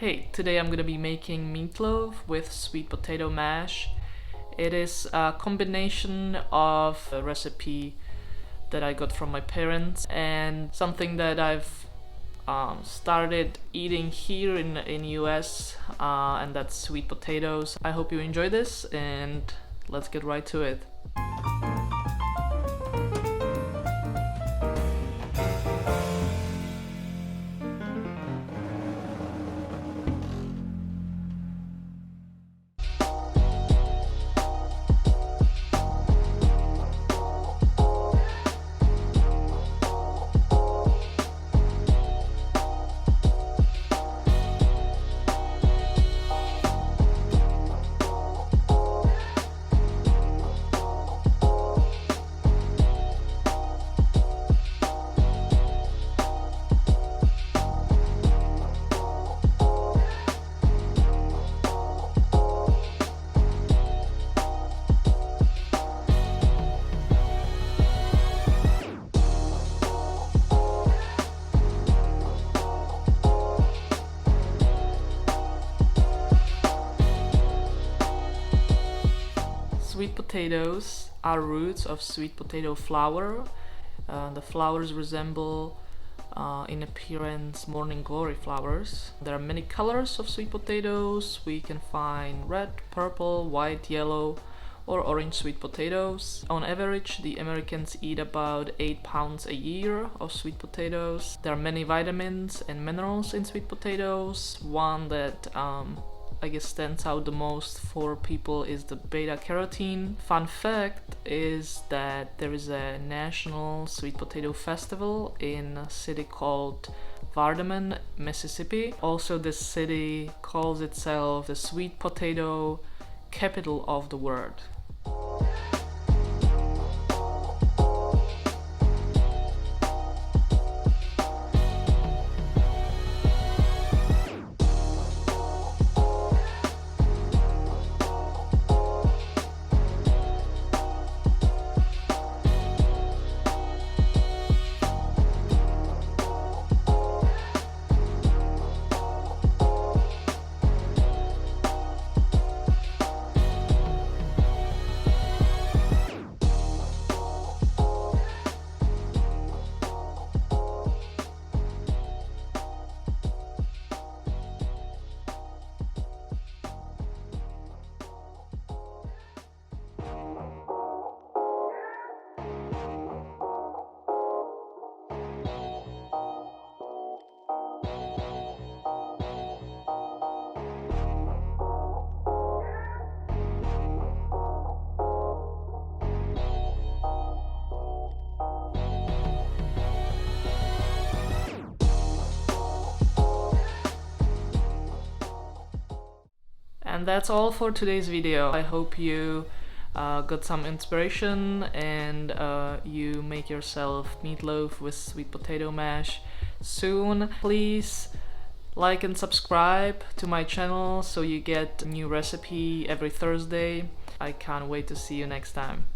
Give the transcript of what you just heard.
Hey, today I'm gonna be making meatloaf with sweet potato mash. It is a combination of a recipe that I got from my parents and something that I've started eating here in US, and that's sweet potatoes. I hope you enjoy this and let's get right to it. Sweet potatoes are roots of sweet potato flour. The flowers resemble in appearance morning glory flowers. There are many colors of sweet potatoes. We can find red, purple, white, yellow, or orange sweet potatoes. On average, the Americans eat about 8 pounds a year of sweet potatoes. There are many vitamins and minerals in sweet potatoes. One that I guess stands out the most for people is the beta carotene. Fun fact is that there is a national sweet potato festival in a city called Vardaman, Mississippi. Also, this city calls itself the sweet potato capital of the world. And that's all for today's video. I hope you got some inspiration and you make yourself meatloaf with sweet potato mash soon. Please like and subscribe to my channel so you get a new recipe every Thursday. I can't wait to see you next time.